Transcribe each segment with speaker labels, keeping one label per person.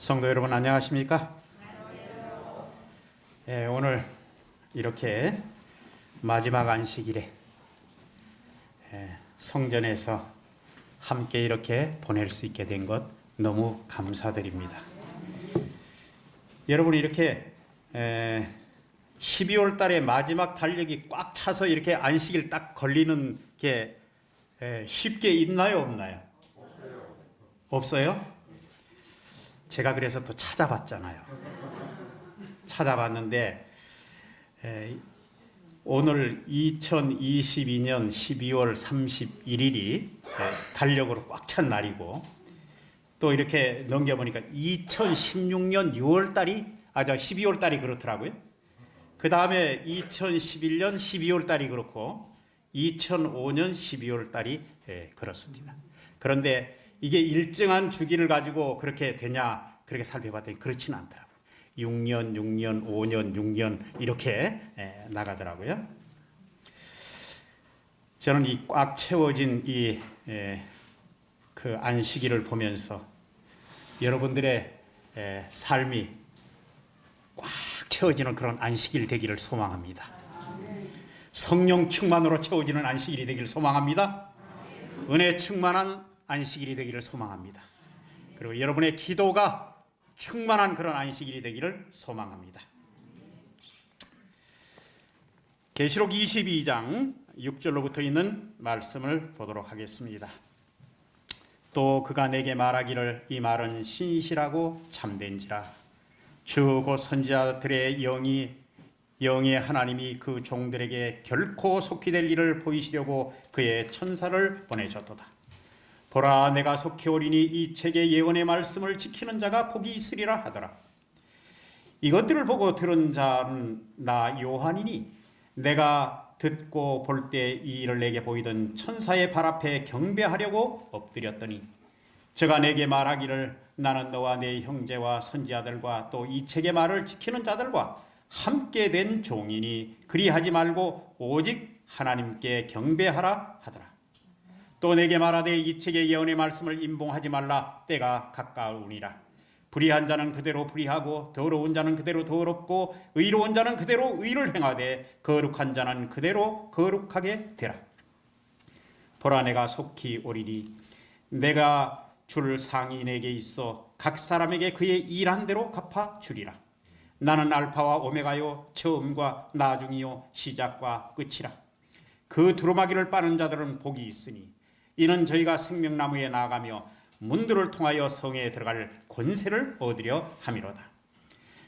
Speaker 1: 성도 여러분 안녕하십니까? 오늘 이렇게 마지막 안식일에 성전에서 함께 이렇게 보낼 수 있게 된 것 너무 감사드립니다. 여러분 이렇게 12월 달에 마지막 달력이 꽉 차서 이렇게 안식일 딱 걸리는 게 쉽게 있나요? 없나요? 없어요? 제가 그래서 또 찾아봤잖아요. 찾아봤는데 오늘 2022년 12월 31일이 달력으로 꽉 찬 날이고 또 이렇게 넘겨보니까 2016년 12월 달이 그렇더라고요. 그 다음에 2011년 12월 달이 그렇고 2005년 12월 달이 그렇습니다. 그런데 이게 일정한 주기를 가지고 그렇게 되냐 그렇게 살펴봤더니 그렇지는 않더라고요. 6년, 6년, 5년, 6년 이렇게 나가더라고요. 저는 이 꽉 채워진 그 안식일을 보면서 여러분들의 삶이 꽉 채워지는 그런 안식일 되기를 소망합니다. 성령 충만으로 채워지는 안식일이 되기를 소망합니다. 은혜 충만한 안식일이 되기를 소망합니다. 그리고 여러분의 기도가 충만한 그런 안식일이 되기를 소망합니다. 계시록 22장 6절로부터 있는 말씀을 보도록 하겠습니다. 또 그가 내게 말하기를 이 말은 신실하고 참된지라 주 곧 선지자들의 영의 하나님이 그 종들에게 결코 속히 될 일을 보이시려고 그의 천사를 보내셨도다. 보라 내가 속히 오리니 이 책의 예언의 말씀을 지키는 자가 복이 있으리라 하더라. 이것들을 보고 들은 자는 나 요한이니 내가 듣고 볼 때 이 일을 내게 보이던 천사의 발 앞에 경배하려고 엎드렸더니 저가 내게 말하기를 나는 너와 내 형제와 선지자들과 또 이 책의 말을 지키는 자들과 함께 된 종이니 그리하지 말고 오직 하나님께 경배하라 하더라. 또 내게 말하되 이 책의 예언의 말씀을 임봉하지 말라 때가 가까우니라. 불의한 자는 그대로 불의하고 더러운 자는 그대로 더럽고 의로운 자는 그대로 의를 행하되 거룩한 자는 그대로 거룩하게 되라. 보라 내가 속히 오리니 내가 줄 상이 내게 있어 각 사람에게 그의 일한 대로 갚아 주리라. 나는 알파와 오메가요 처음과 나중이요 시작과 끝이라. 그 두루마기를 빠는 자들은 복이 있으니 이는 저희가 생명나무에 나아가며 문들을 통하여 성에 들어갈 권세를 얻으려 함이로다.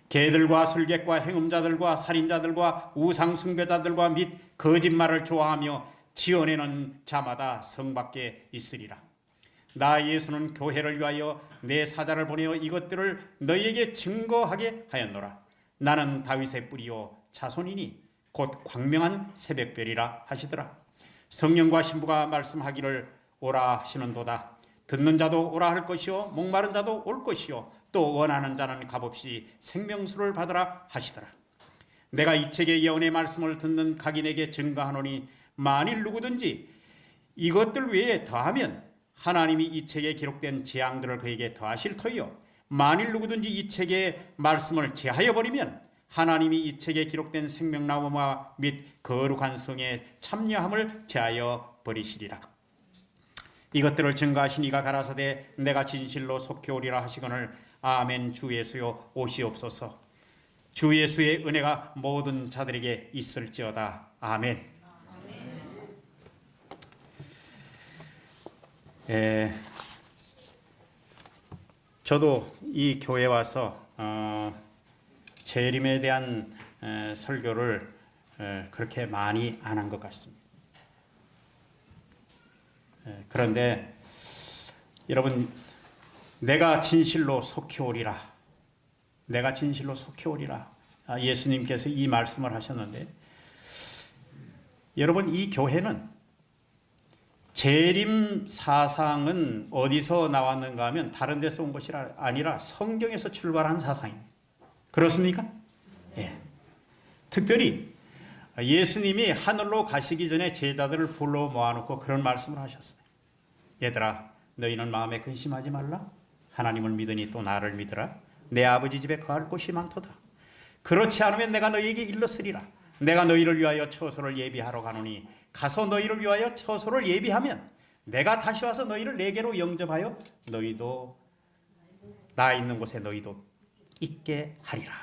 Speaker 1: 개들과 술객과 행음자들과 살인자들과 우상숭배자들과 및 거짓말을 좋아하며 지어내는 자마다 성 밖에 있으리라. 나 예수는 교회를 위하여 내 사자를 보내어 이것들을 너희에게 증거하게 하였노라. 나는 다윗의 뿌리요 자손이니 곧 광명한 새벽별이라 하시더라. 성령과 신부가 말씀하기를 오라 하시는도다. 듣는 자도 오라 할 것이요 목마른 자도 올 것이요 또 원하는 자는 값없이 생명수를 받으라 하시더라. 내가 이 책의 예언의 말씀을 듣는 각인에게 증거하노니 만일 누구든지 이것들 외에 더하면 하나님이 이 책에 기록된 재앙들을 그에게 더하실 터이요 만일 누구든지 이 책의 말씀을 제하여 버리면 하나님이 이 책에 기록된 생명나무와 및 거룩한 성에 참여함을 제하여 버리시리라. 이것들을 증거하시니가 가라사대 내가 진실로 속히 오리라 하시거늘 아멘. 주 예수여 오시옵소서. 주 예수의 은혜가 모든 자들에게 있을지어다. 아멘. 저도 이 교회 와서 재림에 대한 설교를 그렇게 많이 안 한 것 같습니다. 그런데 여러분 내가 진실로 속히 오리라. 내가 진실로 속히 오리라. 예수님께서 이 말씀을 하셨는데 여러분 이 교회는 재림 사상은 어디서 나왔는가 하면 다른 데서 온 것이 아니라 성경에서 출발한 사상입니다. 그렇습니까? 예. 특별히 예수님이 하늘로 가시기 전에 제자들을 불러 모아놓고 그런 말씀을 하셨어요. 얘들아 너희는 마음에 근심하지 말라. 하나님을 믿으니 또 나를 믿으라. 내 아버지 집에 거할 곳이 많도다. 그렇지 않으면 내가 너희에게 일렀으리라. 내가 너희를 위하여 처소를 예비하러 가노니 가서 너희를 위하여 처소를 예비하면 내가 다시 와서 너희를 내게로 영접하여 너희도 나 있는 곳에 너희도 있게 하리라.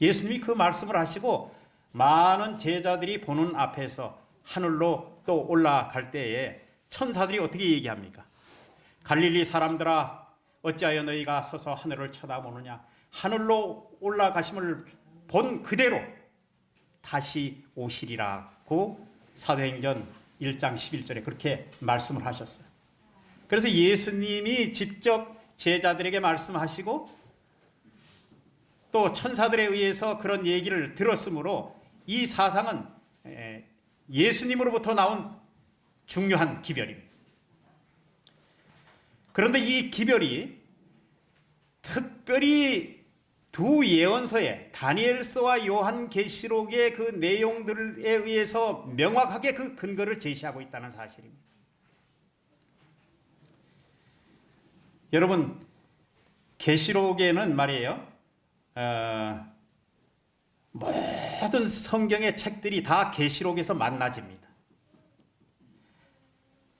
Speaker 1: 예수님이 그 말씀을 하시고 많은 제자들이 보는 앞에서 하늘로 또 올라갈 때에 천사들이 어떻게 얘기합니까? 갈릴리 사람들아, 어찌하여 너희가 서서 하늘을 쳐다보느냐? 하늘로 올라가심을 본 그대로 다시 오시리라고 사도행전 1장 11절에 그렇게 말씀을 하셨어요. 그래서 예수님이 직접 제자들에게 말씀하시고 또 천사들에 의해서 그런 얘기를 들었으므로 이 사상은 예수님으로부터 나온 중요한 기별입니다. 그런데 이 기별이 특별히 두 예언서에 다니엘서와 요한계시록의 그 내용들에 의해서 명확하게 그 근거를 제시하고 있다는 사실입니다. 여러분, 계시록에는 말이에요, 모든 성경의 책들이 다 계시록에서 만나집니다.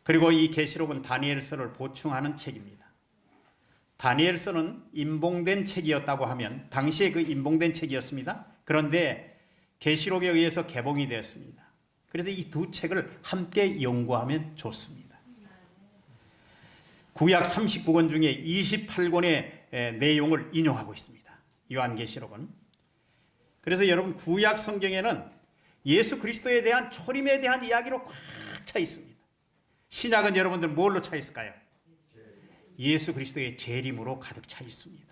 Speaker 1: 그리고 이 계시록은 다니엘서를 보충하는 책입니다. 다니엘서는 인봉된 책이었다고 하면 당시에 그 인봉된 책이었습니다. 그런데 계시록에 의해서 개봉이 되었습니다. 그래서 이 두 책을 함께 연구하면 좋습니다. 구약 39권 중에 28권의 내용을 인용하고 있습니다. 요한계시록은. 그래서 여러분, 구약 성경에는 예수 그리스도에 대한 초림에 대한 이야기로 꽉 차 있습니다. 신약은 여러분들 뭘로 차 있을까요? 예수 그리스도의 재림으로 가득 차 있습니다.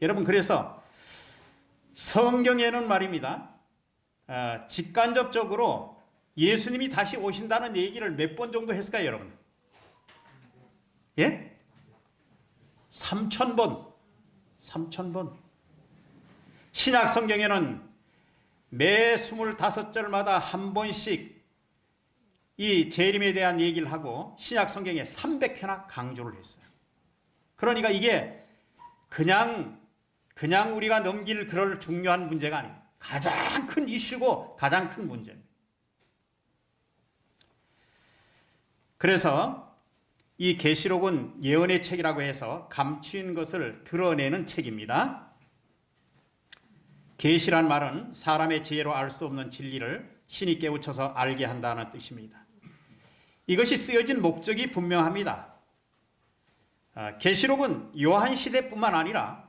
Speaker 1: 여러분, 그래서 성경에는 말입니다, 직간접적으로 예수님이 다시 오신다는 얘기를 몇 번 정도 했을까요, 여러분? 예? 3,000번. 3,000번. 신약 성경에는 매 25절마다 한 번씩 이 재림에 대한 얘기를 하고 신약 성경에 300회나 강조를 했어요. 그러니까 이게 그냥 우리가 넘길 그럴 중요한 문제가 아닙니다. 가장 큰 이슈고 가장 큰 문제입니다. 그래서 이 계시록은 예언의 책이라고 해서 감추인 것을 드러내는 책입니다. 계시란 말은 사람의 지혜로 알 수 없는 진리를 신이 깨우쳐서 알게 한다는 뜻입니다. 이것이 쓰여진 목적이 분명합니다. 계시록은 요한 시대뿐만 아니라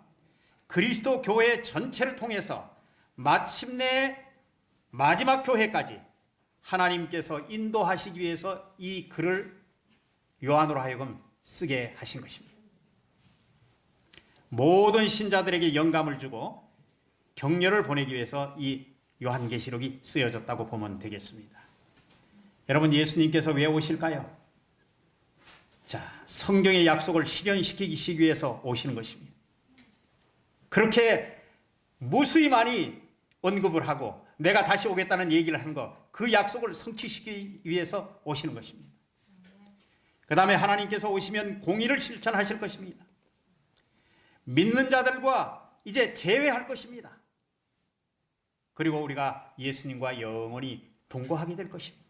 Speaker 1: 그리스도 교회 전체를 통해서 마침내 마지막 교회까지 하나님께서 인도하시기 위해서 이 글을 요한으로 하여금 쓰게 하신 것입니다. 모든 신자들에게 영감을 주고 격려를 보내기 위해서 이 요한계시록이 쓰여졌다고 보면 되겠습니다. 여러분, 예수님께서 왜 오실까요? 자, 성경의 약속을 실현시키기 위해서 오시는 것입니다. 그렇게 무수히 많이 언급을 하고 내가 다시 오겠다는 얘기를 하는 것, 그 약속을 성취시키기 위해서 오시는 것입니다. 그 다음에 하나님께서 오시면 공의를 실천하실 것입니다. 믿는 자들과 이제 재회할 것입니다. 그리고 우리가 예수님과 영원히 동거하게 될 것입니다.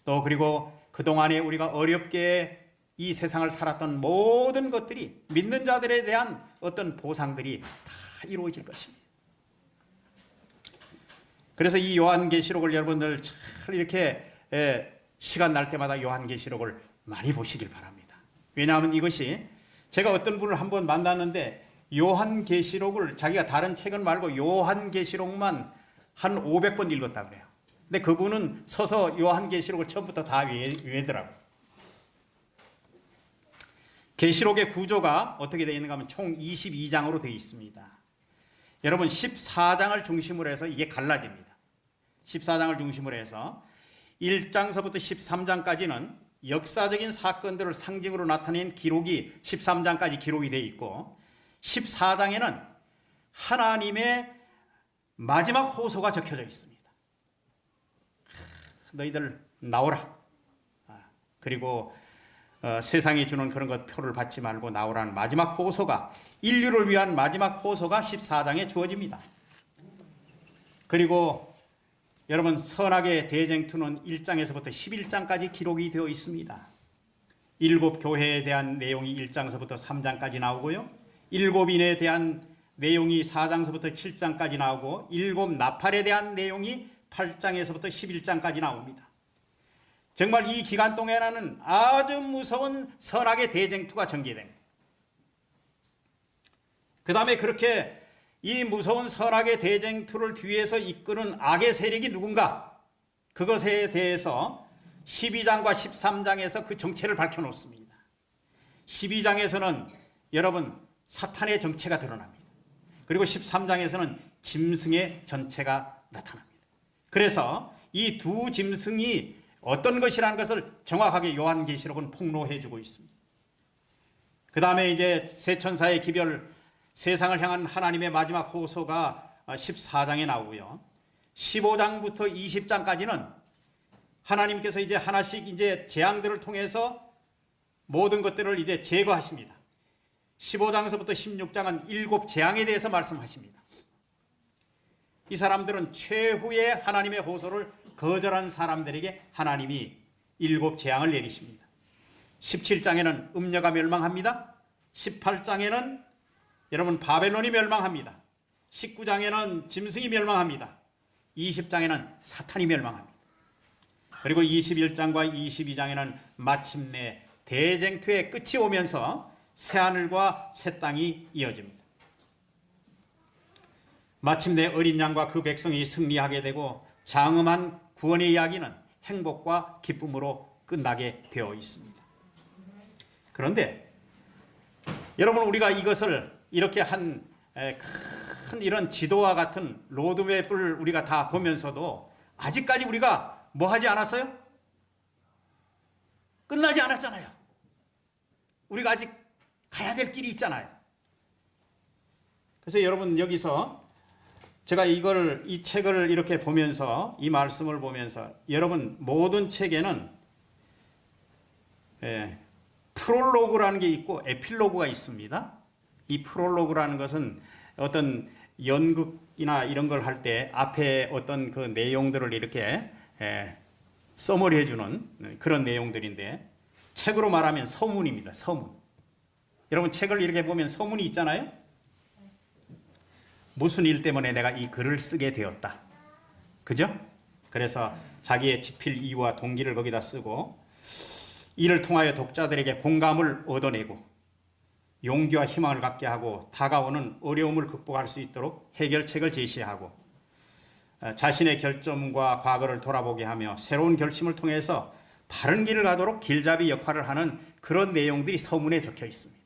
Speaker 1: 또 그리고 그동안에 우리가 어렵게 이 세상을 살았던 모든 것들이, 믿는 자들에 대한 어떤 보상들이 다 이루어질 것입니다. 그래서 이 요한계시록을 여러분들 잘 이렇게 시간 날 때마다 요한계시록을 많이 보시길 바랍니다. 왜냐하면 이것이, 제가 어떤 분을 한번 만났는데 요한계시록을 자기가 다른 책은 말고 요한계시록만 한 500번 읽었다 그래요. 근데 그분은 서서 요한계시록을 처음부터 다 외우더라고요. 계시록의 구조가 어떻게 되어 있는가 하면 총 22장으로 되어 있습니다. 여러분, 14장을 중심으로 해서 이게 갈라집니다. 14장을 중심으로 해서 1장서부터 13장까지는 역사적인 사건들을 상징으로 나타낸 기록이 13장까지 기록이 되어 있고, 14장에는 하나님의 마지막 호소가 적혀져 있습니다. 너희들 나오라. 그리고 세상이 주는 그런 것 표를 받지 말고 나오라는 마지막 호소가, 인류를 위한 마지막 호소가 14장에 주어집니다. 그리고 여러분, 선악의 대쟁투는 1장에서부터 11장까지 기록이 되어 있습니다. 7 교회에 대한 내용이 1장서부터 3장까지 나오고요, 7인에 대한 내용이 4장서부터 7장까지 나오고, 7 나팔에 대한 내용이 8장에서부터 11장까지 나옵니다. 정말 이 기간 동안에는 아주 무서운 선악의 대쟁투가 전개됩니다. 그 다음에 그렇게 이 무서운 선악의 대쟁투를 뒤에서 이끄는 악의 세력이 누군가, 그것에 대해서 12장과 13장에서 그 정체를 밝혀놓습니다. 12장에서는 여러분 사탄의 정체가 드러납니다. 그리고 13장에서는 짐승의 전체가 나타납니다. 그래서 이 두 짐승이 어떤 것이라는 것을 정확하게 요한계시록은 폭로해 주고 있습니다. 그 다음에 이제 새 천사의 기별, 세상을 향한 하나님의 마지막 호소가 14장에 나오고요, 15장부터 20장까지는 하나님께서 이제 하나씩 이제 재앙들을 통해서 모든 것들을 이제 제거하십니다. 15장서부터 16장은 7 재앙에 대해서 말씀하십니다. 이 사람들은 최후의 하나님의 호소를 거절한 사람들에게 하나님이 7 재앙을 내리십니다. 17장에는 음녀가 멸망합니다. 18장에는 여러분 바벨론이 멸망합니다. 19장에는 짐승이 멸망합니다. 20장에는 사탄이 멸망합니다. 그리고 21장과 22장에는 마침내 대쟁투의 끝이 오면서 새하늘과 새 땅이 이어집니다. 마침내 어린 양과 그 백성이 승리하게 되고 장엄한 구원의 이야기는 행복과 기쁨으로 끝나게 되어 있습니다. 그런데 여러분, 우리가 이것을 이렇게 한 큰 이런 지도와 같은 로드맵을 우리가 다 보면서도 아직까지 우리가 뭐 하지 않았어요? 끝나지 않았잖아요. 우리가 아직 가야 될 길이 있잖아요. 그래서 여러분, 여기서 제가 이 책을 이렇게 보면서, 이 말씀을 보면서, 여러분 모든 책에는 프롤로그라는 게 있고 에필로그가 있습니다. 이 프롤로그라는 것은 어떤 연극이나 이런 걸 할 때 앞에 어떤 그 내용들을 이렇게 써머리 해주는 그런 내용들인데, 책으로 말하면 서문입니다. 서문. 여러분 책을 이렇게 보면 서문이 있잖아요. 무슨 일 때문에 내가 이 글을 쓰게 되었다. 그죠? 그래서 자기의 집필 이유와 동기를 거기다 쓰고, 이를 통하여 독자들에게 공감을 얻어내고 용기와 희망을 갖게 하고 다가오는 어려움을 극복할 수 있도록 해결책을 제시하고, 자신의 결점과 과거를 돌아보게 하며 새로운 결심을 통해서 바른 길을 가도록 길잡이 역할을 하는 그런 내용들이 서문에 적혀 있습니다.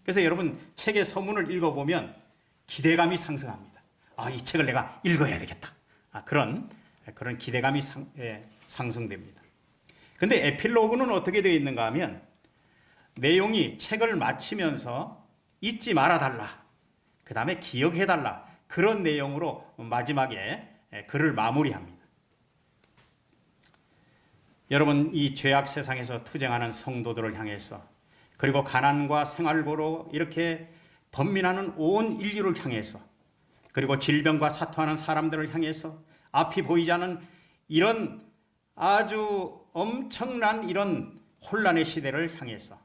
Speaker 1: 그래서 여러분 책의 서문을 읽어보면 기대감이 상승합니다. 이 책을 내가 읽어야 되겠다. 그런 기대감이 상승됩니다. 근데 에필로그는 어떻게 되어 있는가 하면, 내용이 책을 마치면서 잊지 말아달라, 그 다음에 기억해달라, 그런 내용으로 마지막에 글을 마무리합니다. 여러분, 이 죄악 세상에서 투쟁하는 성도들을 향해서, 그리고 가난과 생활고로 이렇게 번민하는 온 인류를 향해서, 그리고 질병과 사투하는 사람들을 향해서, 앞이 보이지 않는 이런 아주 엄청난 이런 혼란의 시대를 향해서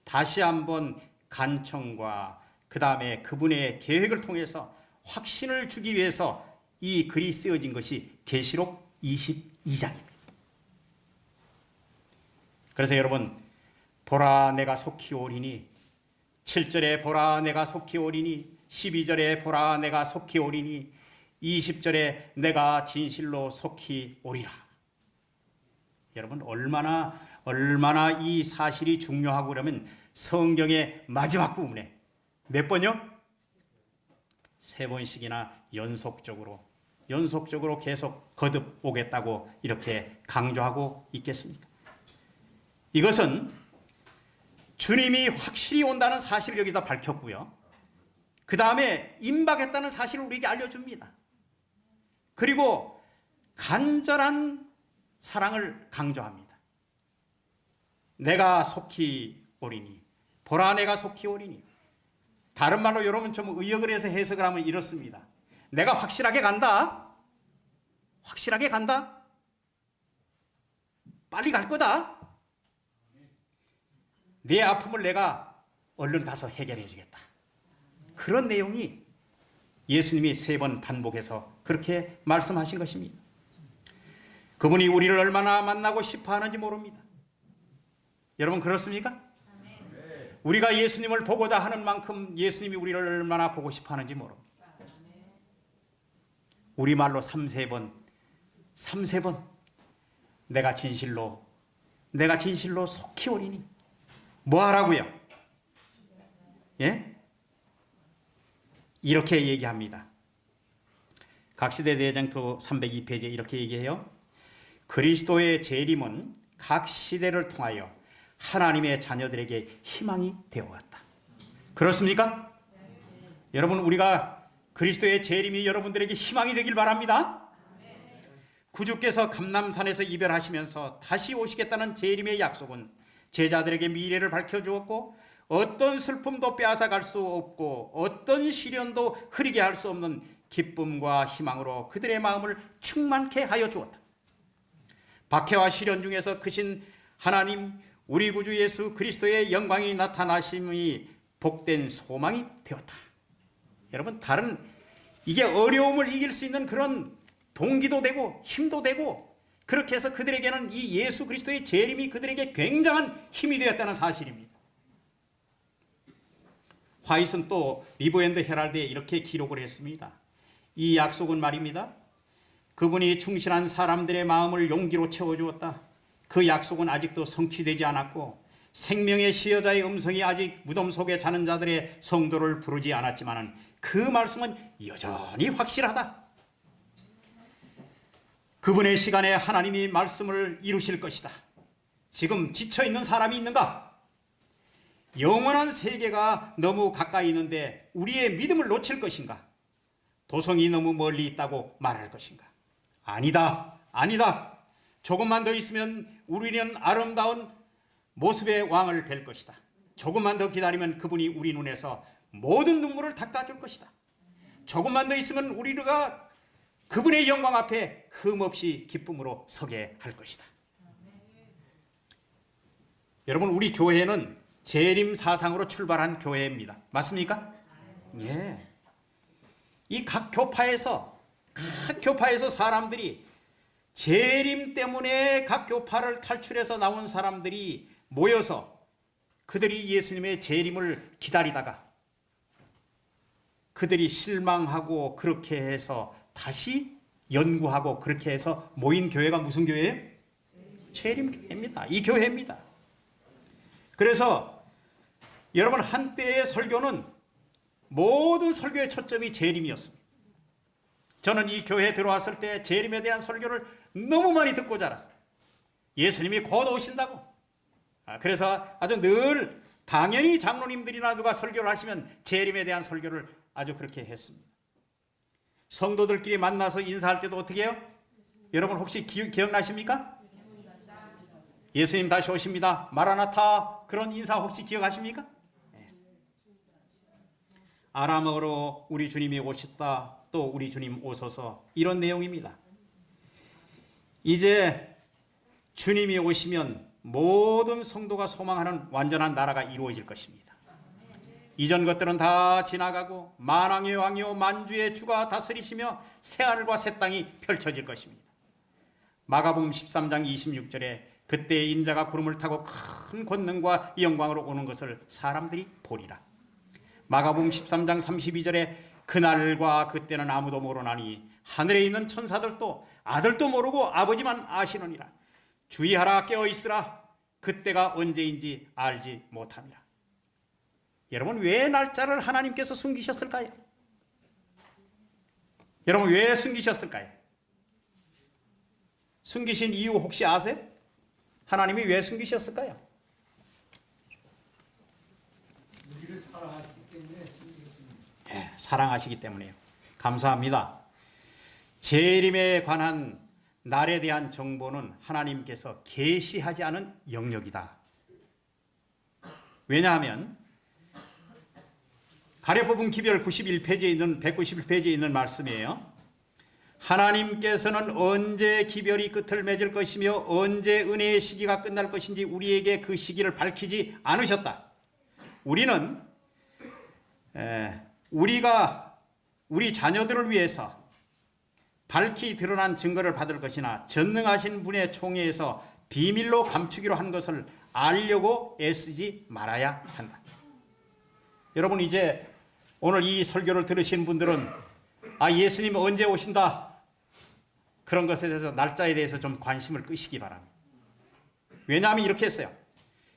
Speaker 1: 다시 한번 간청과 그 다음에 그분의 계획을 통해서 확신을 주기 위해서 이 글이 쓰여진 것이 계시록 22장입니다. 그래서 여러분, 보라 내가 속히 오리니, 7절에 보라 내가 속히 오리니, 12절에 보라 내가 속히 오리니, 20절에 내가 진실로 속히 오리라. 여러분, 얼마나 이 사실이 중요하고, 그러면 성경의 마지막 부분에 몇 번요? 3번씩이나 연속적으로 계속 거듭 오겠다고 이렇게 강조하고 있겠습니까? 이것은 주님이 확실히 온다는 사실을 여기다 밝혔고요, 그 다음에 임박했다는 사실을 우리에게 알려줍니다. 그리고 간절한 사랑을 강조합니다. 내가 속히 오리니. 보라 내가 속히 오리니. 다른 말로 여러분 좀 의역을 해서 해석을 하면 이렇습니다. 내가 확실하게 간다. 확실하게 간다. 빨리 갈 거다. 내 아픔을 내가 얼른 가서 해결해 주겠다. 그런 내용이 예수님이 3번 반복해서 그렇게 말씀하신 것입니다. 그분이 우리를 얼마나 만나고 싶어 하는지 모릅니다. 여러분 그렇습니까? 우리가 예수님을 보고자 하는 만큼 예수님이 우리를 얼마나 보고 싶어 하는지 모릅니다. 우리말로 3번 내가 진실로 속히 오리니. 뭐 하라고요? 예? 이렇게 얘기합니다. 각시대 대장투 302페이지에 이렇게 얘기해요. 그리스도의 재림은 각 시대를 통하여 하나님의 자녀들에게 희망이 되어왔다. 그렇습니까? 여러분 우리가 그리스도의 재림이 여러분들에게 희망이 되길 바랍니다. 구주께서 감람산에서 이별하시면서 다시 오시겠다는 재림의 약속은 제자들에게 미래를 밝혀주었고 어떤 슬픔도 빼앗아갈 수 없고 어떤 시련도 흐리게 할 수 없는 기쁨과 희망으로 그들의 마음을 충만케 하여 주었다. 박해와 시련 중에서 크신 하나님 우리 구주 예수 그리스도의 영광이 나타나심이 복된 소망이 되었다. 여러분 이게 어려움을 이길 수 있는 그런 동기도 되고 힘도 되고 그렇게 해서 그들에게는 이 예수 그리스도의 재림이 그들에게 굉장한 힘이 되었다는 사실입니다. 화이트는 또 리버앤드 헤럴드에 이렇게 기록을 했습니다. 이 약속은 말입니다. 그분이 충실한 사람들의 마음을 용기로 채워주었다. 그 약속은 아직도 성취되지 않았고 생명의 시여자의 음성이 아직 무덤 속에 자는 자들의 성도를 부르지 않았지만 그 말씀은 여전히 확실하다. 그분의 시간에 하나님이 말씀을 이루실 것이다. 지금 지쳐있는 사람이 있는가? 영원한 세계가 너무 가까이 있는데 우리의 믿음을 놓칠 것인가? 도성이 너무 멀리 있다고 말할 것인가? 아니다. 조금만 더 있으면 우리는 아름다운 모습의 왕을 뵐 것이다. 조금만 더 기다리면 그분이 우리 눈에서 모든 눈물을 닦아줄 것이다. 조금만 더 있으면 우리가 그분의 영광 앞에 흠없이 기쁨으로 서게 할 것이다. 여러분 우리 교회는 재림 사상으로 출발한 교회입니다. 맞습니까? 예. 이 각 교파에서 사람들이 재림 때문에 각 교파를 탈출해서 나온 사람들이 모여서 그들이 예수님의 재림을 기다리다가 그들이 실망하고 그렇게 해서 다시 연구하고 그렇게 해서 모인 교회가 무슨 교회예요? 재림교회입니다. 이 교회입니다. 그래서 여러분 한때의 설교는 모든 설교의 초점이 재림이었습니다. 저는 이 교회에 들어왔을 때 재림에 대한 설교를 너무 많이 듣고 자랐어요. 예수님이 곧 오신다고. 그래서 아주 늘 당연히 장로님들이나 누가 설교를 하시면 재림에 대한 설교를 아주 그렇게 했습니다. 성도들끼리 만나서 인사할 때도 어떻게 해요? 여러분 혹시 기억나십니까? 예수님 다시 오십니다. 마라나타 그런 인사 혹시 기억하십니까? 네. 아람어로 우리 주님이 오셨다. 또 우리 주님 오소서 이런 내용입니다. 이제 주님이 오시면 모든 성도가 소망하는 완전한 나라가 이루어질 것입니다. 이전 것들은 다 지나가고 만왕의 왕이요 만주의 주가 다스리시며 새하늘과 새 땅이 펼쳐질 것입니다. 마가복음 13장 26절에 그때 인자가 구름을 타고 큰 권능과 영광으로 오는 것을 사람들이 보리라. 마가복음 13장 32절에 그날과 그때는 아무도 모르나니 하늘에 있는 천사들도 아들도 모르고 아버지만 아시느니라. 주의하라 깨어있으라. 그때가 언제인지 알지 못함이라. 여러분 왜 날짜를 하나님께서 숨기셨을까요? 여러분 왜 숨기셨을까요? 숨기신 이유 혹시 아세요? 하나님이 왜 숨기셨을까요?
Speaker 2: 우리를 사랑하시기 때문에 숨기셨습니다.
Speaker 1: 네, 사랑하시기 때문에요. 감사합니다. 재림에 관한 날에 대한 정보는 하나님께서 계시하지 않은 영역이다. 왜냐하면 가려뽑은 기별 91페이지에 있는 191페이지에 있는 말씀이에요. 하나님께서는 언제 기별이 끝을 맺을 것이며 언제 은혜의 시기가 끝날 것인지 우리에게 그 시기를 밝히지 않으셨다. 우리는 우리가 우리 자녀들을 위해서 밝히 드러난 증거를 받을 것이나 전능하신 분의 총회에서 비밀로 감추기로 한 것을 알려고 애쓰지 말아야 한다. 여러분, 이제 오늘 이 설교를 들으신 분들은 예수님 언제 오신다, 그런 것에 대해서, 날짜에 대해서 좀 관심을 끄시기 바랍니다. 왜냐하면 이렇게 했어요.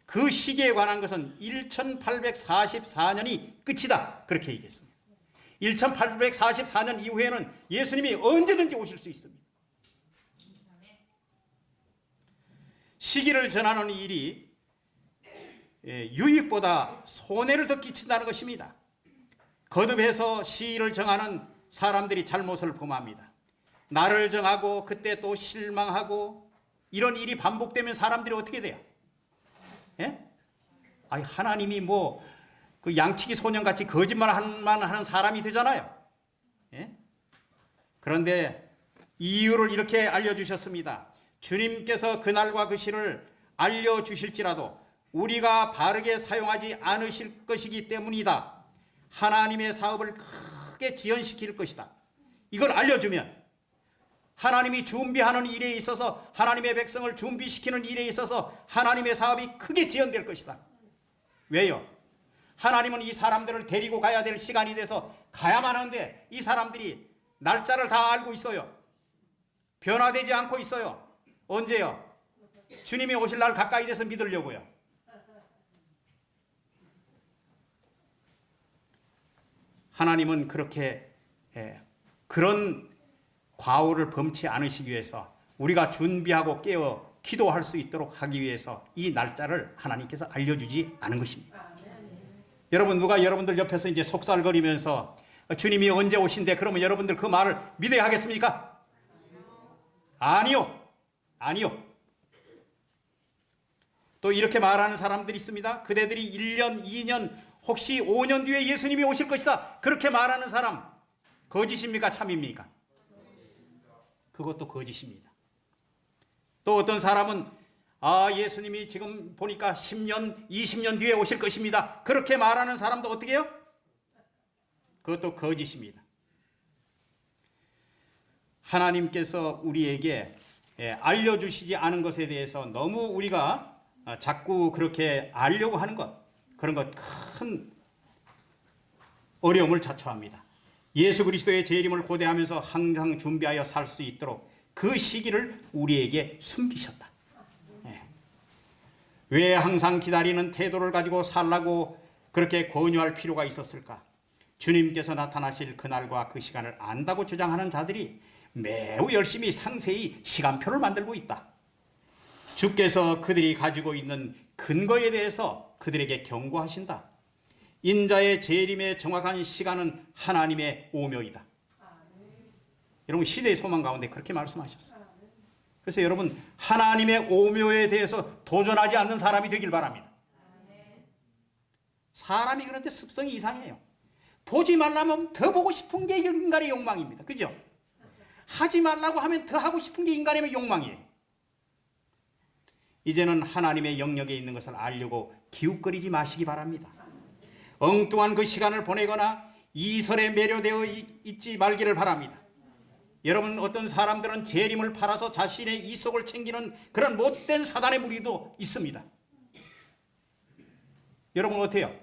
Speaker 1: 그 시기에 관한 것은 1844년이 끝이다, 그렇게 얘기했습니다. 1844년 이후에는 예수님이 언제든지 오실 수 있습니다. 시기를 전하는 일이 유익보다 손해를 더 끼친다는 것입니다. 거듭해서 시기를 정하는 사람들이 잘못을 범합니다. 날을 정하고 그때 또 실망하고 이런 일이 반복되면 사람들이 어떻게 돼요? 예? 하나님이 그 양치기 소년같이 거짓말만 하는 사람이 되잖아요. 예? 그런데 이유를 이렇게 알려주셨습니다. 주님께서 그날과 그 시를 알려주실지라도 우리가 바르게 사용하지 않으실 것이기 때문이다. 하나님의 사업을 크게 지연시킬 것이다. 이걸 알려주면 하나님이 준비하는 일에 있어서, 하나님의 백성을 준비시키는 일에 있어서 하나님의 사업이 크게 지연될 것이다. 왜요? 하나님은 이 사람들을 데리고 가야 될 시간이 돼서 가야만 하는데 이 사람들이 날짜를 다 알고 있어요. 변화되지 않고 있어요. 언제요? 주님이 오실 날 가까이 돼서 믿으려고요. 하나님은 그렇게 그런 과오를 범치 않으시기 위해서, 우리가 준비하고 깨어 기도할 수 있도록 하기 위해서 이 날짜를 하나님께서 알려주지 않은 것입니다. 여러분, 누가 여러분들 옆에서 이제 속살거리면서 주님이 언제 오신대, 그러면 여러분들 그 말을 믿어야 하겠습니까? 아니요. 또 이렇게 말하는 사람들이 있습니다. 그대들이 1년, 2년, 혹시 5년 뒤에 예수님이 오실 것이다, 그렇게 말하는 사람, 거짓입니까? 참입니까? 그것도 거짓입니다. 또 어떤 사람은 예수님이 지금 보니까 10년, 20년 뒤에 오실 것입니다, 그렇게 말하는 사람도 어떻게 해요? 그것도 거짓입니다. 하나님께서 우리에게 알려주시지 않은 것에 대해서 너무 우리가 자꾸 그렇게 알려고 하는 것, 그런 것 큰 어려움을 자초합니다. 예수 그리스도의 재림을 고대하면서 항상 준비하여 살 수 있도록 그 시기를 우리에게 숨기셨다. 왜 항상 기다리는 태도를 가지고 살라고 그렇게 권유할 필요가 있었을까? 주님께서 나타나실 그날과 그 시간을 안다고 주장하는 자들이 매우 열심히 상세히 시간표를 만들고 있다. 주께서 그들이 가지고 있는 근거에 대해서 그들에게 경고하신다. 인자의 재림의 정확한 시간은 하나님의 오묘이다. 여러분, 시대의 소망 가운데 그렇게 말씀하셨어요. 그래서 여러분, 하나님의 오묘에 대해서 도전하지 않는 사람이 되길 바랍니다. 사람이 그런데 습성이 이상해요. 보지 말라면 더 보고 싶은 게 인간의 욕망입니다. 그죠? 하지 말라고 하면 더 하고 싶은 게 인간의 욕망이에요. 이제는 하나님의 영역에 있는 것을 알려고 기웃거리지 마시기 바랍니다. 엉뚱한 그 시간을 보내거나 이설에 매료되어 있지 말기를 바랍니다. 여러분, 어떤 사람들은 재림을 팔아서 자신의 이속을 챙기는 그런 못된 사단의 무리도 있습니다. 여러분 어때요?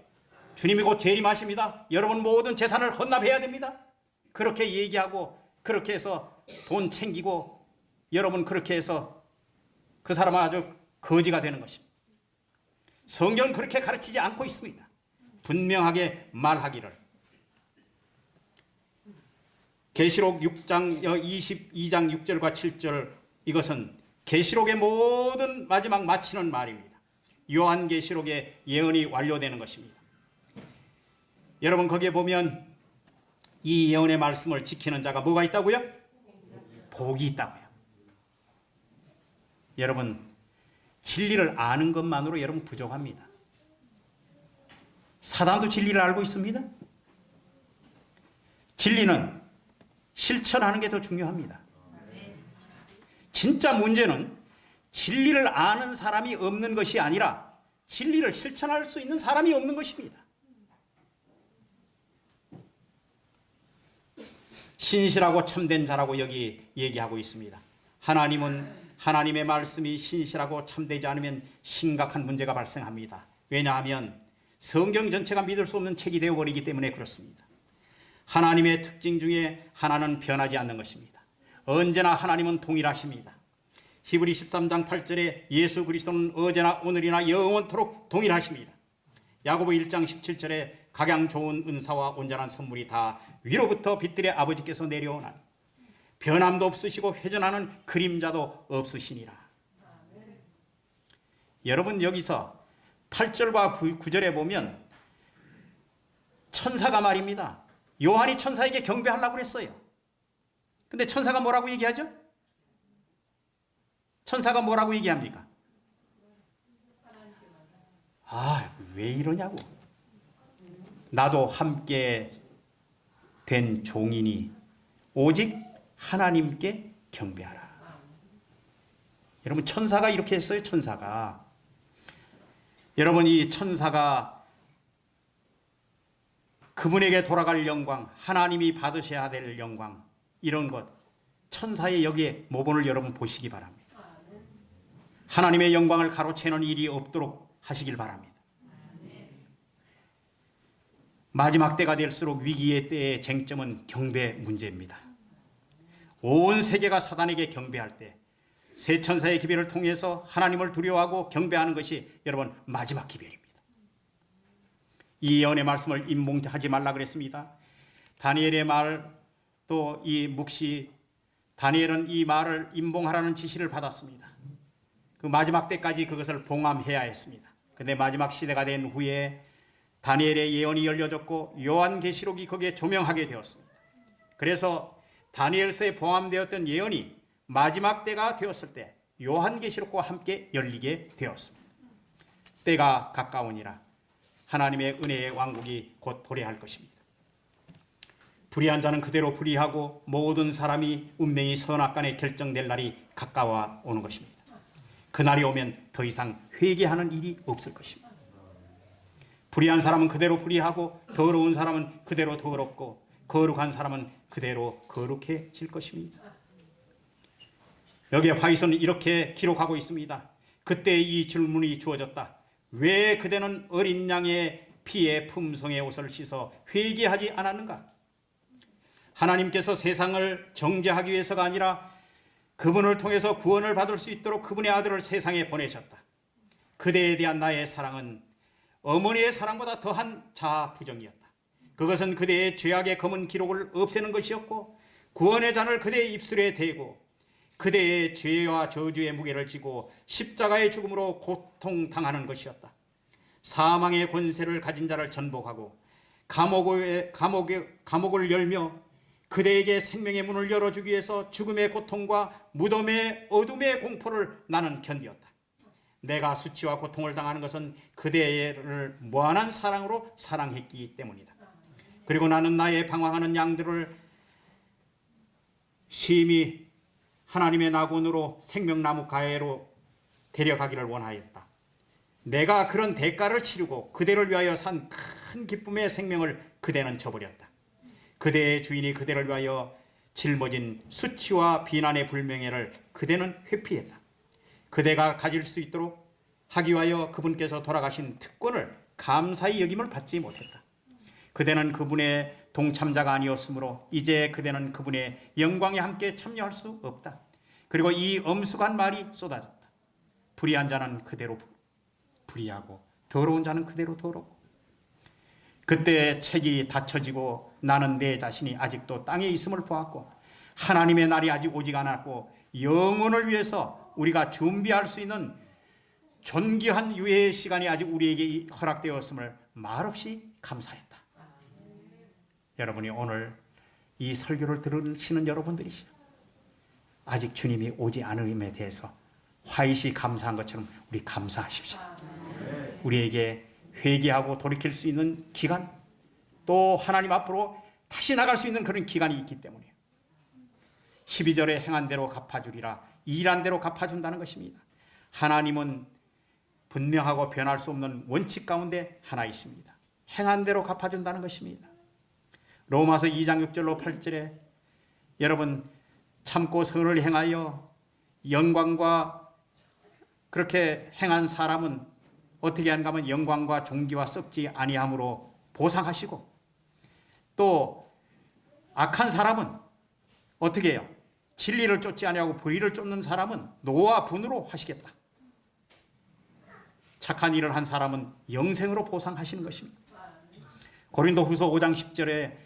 Speaker 1: 주님이 곧 재림하십니다. 여러분 모든 재산을 헌납해야 됩니다. 그렇게 얘기하고 그렇게 해서 돈 챙기고, 여러분 그렇게 해서 그 사람은 아주 거지가 되는 것입니다. 성경은 그렇게 가르치지 않고 있습니다. 분명하게 말하기를. 계시록 6장 22장 6절과 7절, 이것은 계시록의 모든 마지막 마치는 말입니다. 요한계시록의 예언이 완료되는 것입니다. 여러분, 거기에 보면 이 예언의 말씀을 지키는 자가 뭐가 있다고요? 복이 있다고요. 여러분, 진리를 아는 것만으로 여러분 부족합니다. 사단도 진리를 알고 있습니다. 진리는 실천하는 게 더 중요합니다. 진짜 문제는 진리를 아는 사람이 없는 것이 아니라 진리를 실천할 수 있는 사람이 없는 것입니다. 신실하고 참된 자라고 여기 얘기하고 있습니다. 하나님의 말씀이 신실하고 참되지 않으면 심각한 문제가 발생합니다. 왜냐하면 성경 전체가 믿을 수 없는 책이 되어버리기 때문에 그렇습니다. 하나님의 특징 중에 하나는 변하지 않는 것입니다. 언제나 하나님은 동일하십니다. 히브리 13장 8절에 예수 그리스도는 어제나 오늘이나 영원토록 동일하십니다. 야고보 1장 17절에 각양 좋은 은사와 온전한 선물이 다 위로부터 빛들의 아버지께서 내려오나니 변함도 없으시고 회전하는 그림자도 없으시니라. 여러분, 여기서 8절과 9절에 보면 천사가 말입니다. 요한이 천사에게 경배하려고 그랬어요. 근데 천사가 뭐라고 얘기하죠? 천사가 뭐라고 얘기합니까? 왜 이러냐고. 나도 함께 된 종이니 오직 하나님께 경배하라. 여러분, 천사가 이렇게 했어요. 천사가. 여러분, 이 천사가 그분에게 돌아갈 영광, 하나님이 받으셔야 될 영광, 이런 것, 천사의 여기에 모본을 여러분 보시기 바랍니다. 하나님의 영광을 가로채는 일이 없도록 하시길 바랍니다. 마지막 때가 될수록 위기의 때의 쟁점은 경배 문제입니다. 온 세계가 사단에게 경배할 때 세 천사의 기별을 통해서 하나님을 두려워하고 경배하는 것이 여러분 마지막 기별입니다. 이 예언의 말씀을 임봉하지 말라 그랬습니다. 다니엘의 말, 또 이 묵시 다니엘은 이 말을 임봉하라는 지시를 받았습니다. 그 마지막 때까지 그것을 봉함해야 했습니다. 그런데 마지막 시대가 된 후에 다니엘의 예언이 열려졌고 요한계시록이 거기에 조명하게 되었습니다. 그래서 다니엘서에 포함되었던 예언이 마지막 때가 되었을 때 요한계시록과 함께 열리게 되었습니다. 때가 가까우니라. 하나님의 은혜의 왕국이 곧 도래할 것입니다. 불의한 자는 그대로 불의하고 모든 사람이 운명이 선악간에 결정될 날이 가까워 오는 것입니다. 그날이 오면 더 이상 회개하는 일이 없을 것입니다. 불의한 사람은 그대로 불의하고 더러운 사람은 그대로 더럽고 거룩한 사람은 그대로 거룩해질 것입니다. 여기에 화이서는 이렇게 기록하고 있습니다. 그때 이 질문이 주어졌다. 왜 그대는 어린 양의 피에 품성의 옷을 씻어 회개하지 않았는가? 하나님께서 세상을 정죄하기 위해서가 아니라 그분을 통해서 구원을 받을 수 있도록 그분의 아들을 세상에 보내셨다. 그대에 대한 나의 사랑은 어머니의 사랑보다 더한 자부정이었다. 그것은 그대의 죄악의 검은 기록을 없애는 것이었고 구원의 잔을 그대의 입술에 대고 그대의 죄와 저주의 무게를 지고 십자가의 죽음으로 고통당하는 것이었다. 사망의 권세를 가진 자를 전복하고 감옥을 열며 그대에게 생명의 문을 열어주기 위해서 죽음의 고통과 무덤의 어둠의 공포를 나는 견디었다. 내가 수치와 고통을 당하는 것은 그대를 무한한 사랑으로 사랑했기 때문이다. 그리고 나는 나의 방황하는 양들을 심히 하나님의 낙원으로 생명나무 가해로 데려가기를 원하였다. 내가 그런 대가를 치르고 그대를 위하여 산 큰 기쁨의 생명을 그대는 저버렸다. 그대의 주인이 그대를 위하여 짊어진 수치와 비난의 불명예를 그대는 회피했다. 그대가 가질 수 있도록 하기 위하여 그분께서 돌아가신 특권을 감사히 여김을 받지 못했다. 그대는 그분의 동참자가 아니었으므로 이제 그대는 그분의 영광에 함께 참여할 수 없다. 그리고 이 엄숙한 말이 쏟아졌다. 불의한 자는 그대로 불의하고 더러운 자는 그대로 더럽고. 그때 책이 닫혀지고 나는 내 자신이 아직도 땅에 있음을 보았고 하나님의 날이 아직 오지 않았고 영혼을 위해서 우리가 준비할 수 있는 존귀한 유해의 시간이 아직 우리에게 허락되었음을 말없이 감사했다. 여러분이 오늘 이 설교를 들으시는 여러분들이시죠. 아직 주님이 오지 않음에 대해서 화이시 감사한 것처럼 우리 감사하십시오. 우리에게 회개하고 돌이킬 수 있는 기간, 또 하나님 앞으로 다시 나갈 수 있는 그런 기간이 있기 때문에 12절에 행한 대로 갚아주리라, 일한 대로 갚아준다는 것입니다. 하나님은 분명하고 변할 수 없는 원칙 가운데 하나이십니다. 행한 대로 갚아준다는 것입니다. 로마서 2장 6절로 8절에 여러분 참고 선을 행하여 영광과 그렇게 행한 사람은 어떻게 하는가 하면 영광과 존귀와 썩지 아니함으로 보상하시고, 또 악한 사람은 어떻게 해요? 진리를 쫓지 아니하고 불의를 쫓는 사람은 노와 분으로 하시겠다. 착한 일을 한 사람은 영생으로 보상하시는 것입니다. 고린도후서 5장 10절에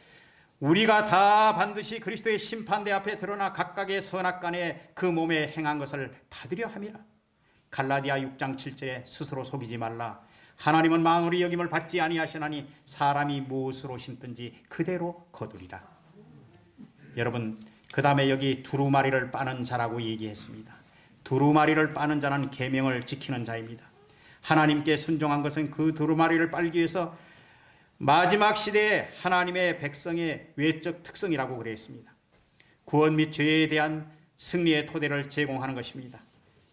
Speaker 1: 우리가 다 반드시 그리스도의 심판대 앞에 드러나 각각의 선악간에 그 몸에 행한 것을 받으려 함이라. 갈라디아 6장 7절에 스스로 속이지 말라. 하나님은 만물이 여김을 받지 아니하시나니 사람이 무엇으로 심든지 그대로 거두리라. 여러분, 그 다음에 여기 두루마리를 빠는 자라고 얘기했습니다. 두루마리를 빠는 자는 계명을 지키는 자입니다. 하나님께 순종한 것은 그 두루마리를 빨기 위해서 마지막 시대에 하나님의 백성의 외적 특성이라고 그랬습니다. 구원 및 죄에 대한 승리의 토대를 제공하는 것입니다.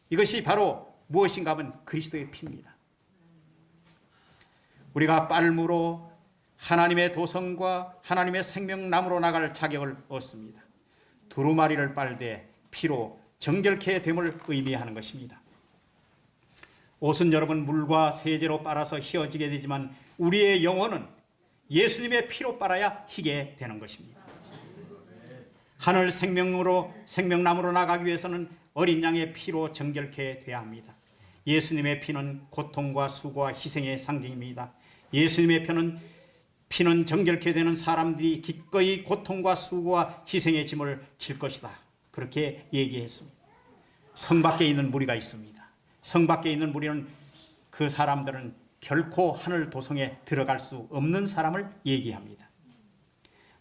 Speaker 1: 이것이 바로 무엇인가 하면 그리스도의 피입니다. 우리가 빨무로 하나님의 도성과 하나님의 생명나무로 나갈 자격을 얻습니다. 두루마리를 빨되 피로 정결케 됨을 의미하는 것입니다. 옷은 여러분 물과 세제로 빨아서 휘어지게 되지만 우리의 영혼은 예수님의 피로 빨아야 희게 되는 것입니다. 하늘 생명나무로 나가기 위해서는 어린 양의 피로 정결케 돼야 합니다. 예수님의 피는 고통과 수고와 희생의 상징입니다. 예수님의 피는 정결케 되는 사람들이 기꺼이 고통과 수고와 희생의 짐을 질 것이다. 그렇게 얘기했습니다. 성 밖에 있는 무리가 있습니다. 성 밖에 있는 무리는 그 사람들은 결코 하늘 도성에 들어갈 수 없는 사람을 얘기합니다.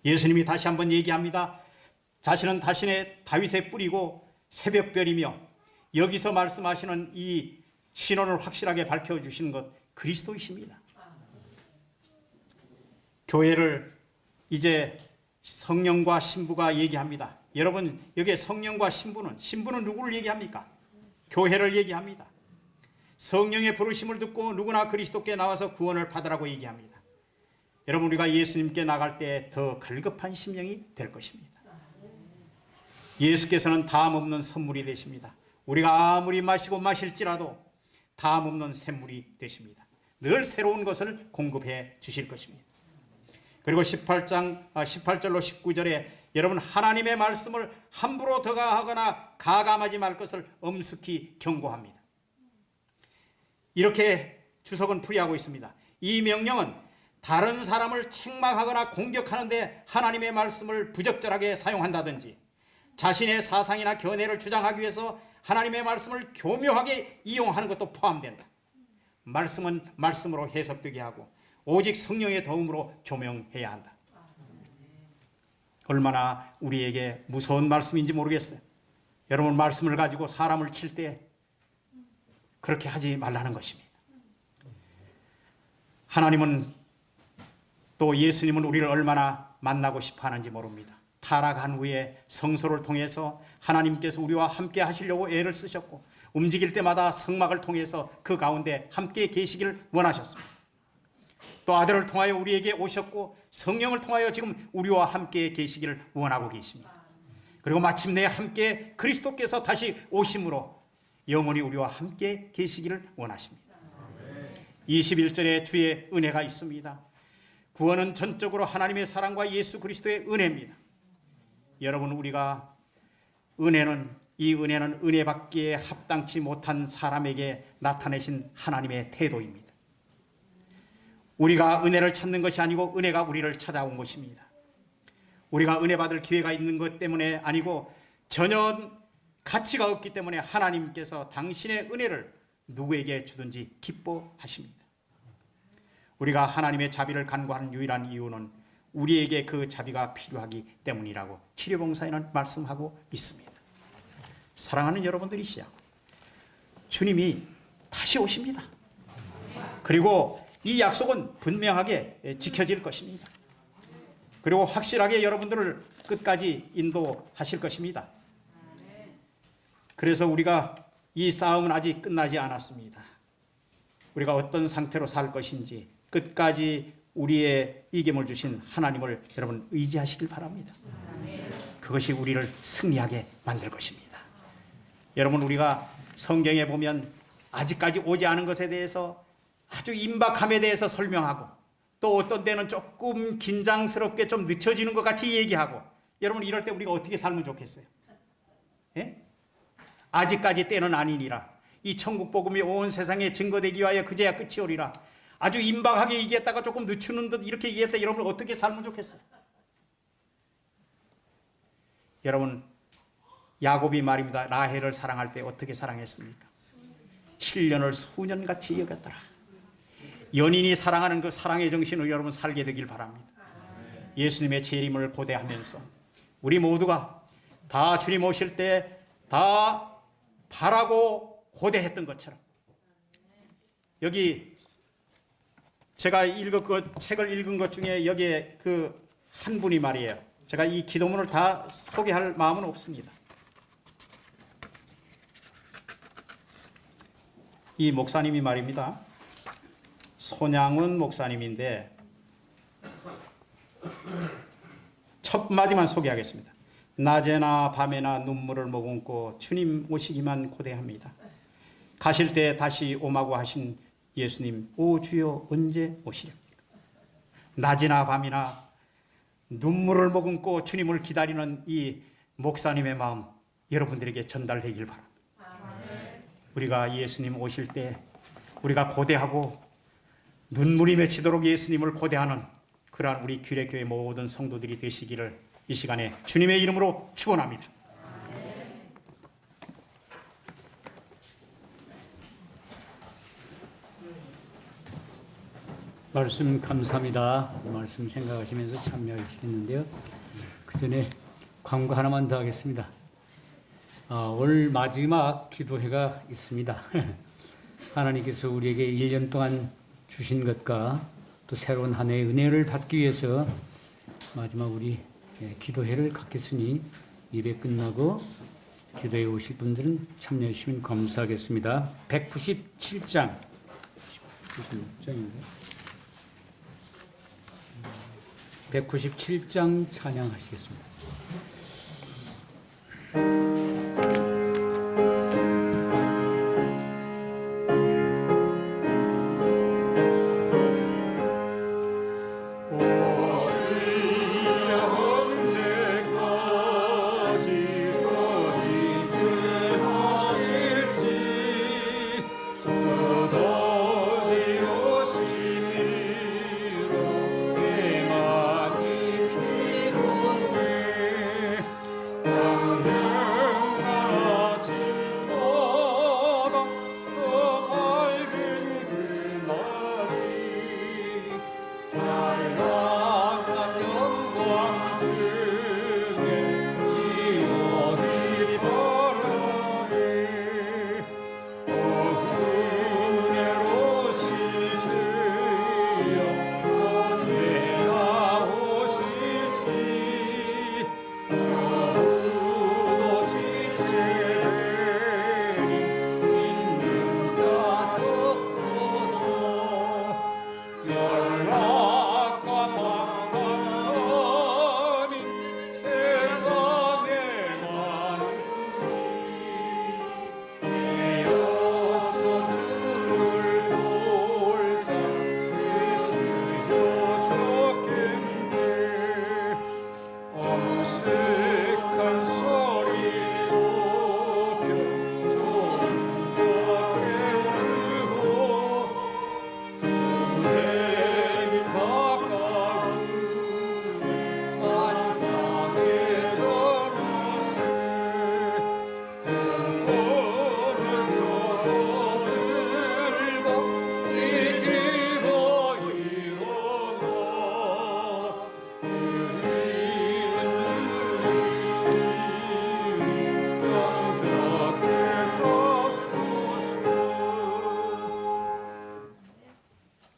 Speaker 1: 예수님이 다시 한번 얘기합니다. 자신은 자신의 다윗의 뿌리고 새벽별이며, 여기서 말씀하시는 이 신원을 확실하게 밝혀주시는 것 그리스도이십니다. 교회를 이제 성령과 신부가 얘기합니다. 여러분, 여기에 성령과 신부는 누구를 얘기합니까? 교회를 얘기합니다. 성령의 부르심을 듣고 누구나 그리스도께 나와서 구원을 받으라고 얘기합니다. 여러분, 우리가 예수님께 나갈 때 더 갈급한 심령이 될 것입니다. 예수께서는 다음 없는 선물이 되십니다. 우리가 아무리 마시고 마실지라도 다음 없는 샘물이 되십니다. 늘 새로운 것을 공급해 주실 것입니다. 그리고 18절로 19절에 여러분, 하나님의 말씀을 함부로 더가하거나 가감하지 말 것을 엄숙히 경고합니다. 이렇게 주석은 풀이하고 있습니다. 이 명령은 다른 사람을 책망하거나 공격하는데 하나님의 말씀을 부적절하게 사용한다든지, 자신의 사상이나 견해를 주장하기 위해서 하나님의 말씀을 교묘하게 이용하는 것도 포함된다. 말씀은 말씀으로 해석되게 하고 오직 성령의 도움으로 조명해야 한다. 얼마나 우리에게 무서운 말씀인지 모르겠어요. 여러분, 말씀을 가지고 사람을 칠 때 그렇게 하지 말라는 것입니다. 하나님은 또 예수님은 우리를 얼마나 만나고 싶어 하는지 모릅니다. 타락한 후에 성소를 통해서 하나님께서 우리와 함께 하시려고 애를 쓰셨고, 움직일 때마다 성막을 통해서 그 가운데 함께 계시기를 원하셨습니다. 또 아들을 통하여 우리에게 오셨고 성령을 통하여 지금 우리와 함께 계시기를 원하고 계십니다. 그리고 마침내 함께 그리스도께서 다시 오심으로 영원히 우리와 함께 계시기를 원하십니다. 21절에 주의 은혜가 있습니다. 구원은 전적으로 하나님의 사랑과 예수 그리스도의 은혜입니다. 여러분, 우리가 이 은혜는 은혜 받기에 합당치 못한 사람에게 나타내신 하나님의 태도입니다. 우리가 은혜를 찾는 것이 아니고 은혜가 우리를 찾아온 것입니다. 우리가 은혜 받을 기회가 있는 것 때문에 아니고 전혀 가치가 없기 때문에 하나님께서 당신의 은혜를 누구에게 주든지 기뻐하십니다. 우리가 하나님의 자비를 간구하는 유일한 이유는 우리에게 그 자비가 필요하기 때문이라고 치료봉사에는 말씀하고 있습니다. 사랑하는 여러분들이시여, 주님이 다시 오십니다. 그리고 이 약속은 분명하게 지켜질 것입니다. 그리고 확실하게 여러분들을 끝까지 인도하실 것입니다. 그래서 우리가 이 싸움은 아직 끝나지 않았습니다. 우리가 어떤 상태로 살 것인지 끝까지 우리의 이김을 주신 하나님을 여러분 의지하시길 바랍니다. 그것이 우리를 승리하게 만들 것입니다. 여러분, 우리가 성경에 보면 아직까지 오지 않은 것에 대해서 아주 임박함에 대해서 설명하고 또 어떤 때는 조금 긴장스럽게 좀 늦춰지는 것 같이 얘기하고, 여러분 이럴 때 우리가 어떻게 살면 좋겠어요? 예? 아직까지 때는 아니니라. 이 천국 복음이 온 세상에 증거되기 위하여 그제야 끝이 오리라. 아주 임박하게 얘기했다가 조금 늦추는 듯 이렇게 얘기했다. 여러분 어떻게 살면 좋겠어요? 여러분, 야곱이 말입니다. 라헬을 사랑할 때 어떻게 사랑했습니까? 7년을 수년같이 여겼더라. 연인이 사랑하는 그 사랑의 정신으로 여러분 살게 되길 바랍니다. 예수님의 재림을 고대하면서 우리 모두가 다 주님 오실 때 다 바라고 고대했던 것처럼, 여기 제가 책을 읽은 것 중에 여기에 그 한 분이 말이에요. 제가 이 기도문을 다 소개할 마음은 없습니다. 이 목사님이 말입니다. 손양은 목사님인데 첫 마디만 소개하겠습니다. 낮에나 밤에나 눈물을 머금고 주님 오시기만 고대합니다. 가실 때 다시 오마고 하신 예수님, 오 주여 언제 오시렵니까? 낮이나 밤이나 눈물을 머금고 주님을 기다리는 이 목사님의 마음 여러분들에게 전달되길 바랍니다. 우리가 예수님 오실 때 우리가 고대하고 눈물이 맺히도록 예수님을 고대하는 그러한 우리 규례교회 모든 성도들이 되시기를 이 시간에 주님의 이름으로 축원합니다.
Speaker 2: 말씀 감사합니다. 말씀 생각하시면서 참여하시겠는데요. 그 전에 광고 하나만 더 하겠습니다. 올 마지막 기도회가 있습니다. 하나님께서 우리에게 1년 동안 주신 것과 또 새로운 한 해의 은혜를 받기 위해서 마지막 우리 기도회를 갖겠으니 예배 끝나고 기도에 오실 분들은 참여해 주시면 감사하겠습니다. 197장 197장 찬양하시겠습니다.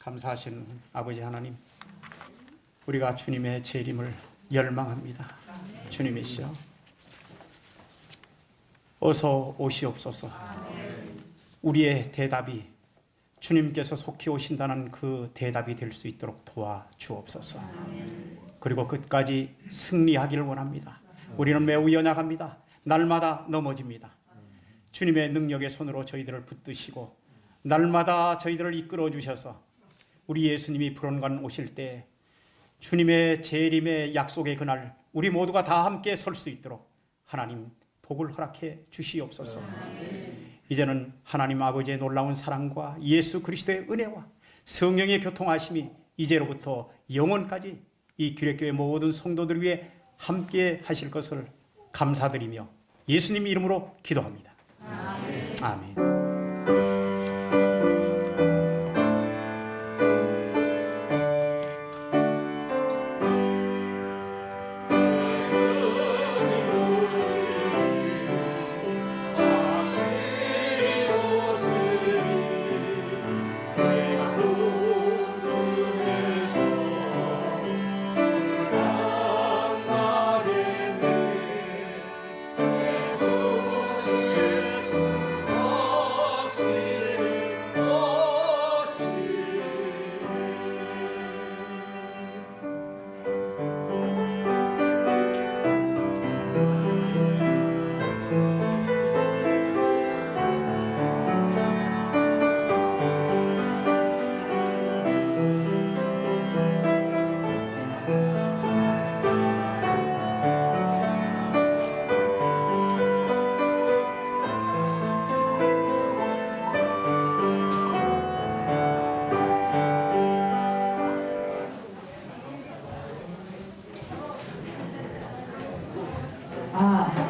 Speaker 1: 감사하신 아버지 하나님, 우리가 주님의 재림을 열망합니다. 주님이시여, 어서 오시옵소서. 우리의 대답이 주님께서 속히 오신다는 그 대답이 될 수 있도록 도와주옵소서. 그리고 끝까지 승리하기를 원합니다. 우리는 매우 연약합니다. 날마다 넘어집니다. 주님의 능력의 손으로 저희들을 붙드시고 날마다 저희들을 이끌어 주셔서 우리 예수님이 불온간 오실 때 주님의 재림의 약속의 그날 우리 모두가 다 함께 설 수 있도록 하나님 복을 허락해 주시옵소서. 이제는 하나님 아버지의 놀라운 사랑과 예수 그리스도의 은혜와 성령의 교통하심이 이제로부터 영원까지 이 규례교회 모든 성도들 위해 함께 하실 것을 감사드리며 예수님 이름으로 기도합니다. 아멘.
Speaker 3: 아,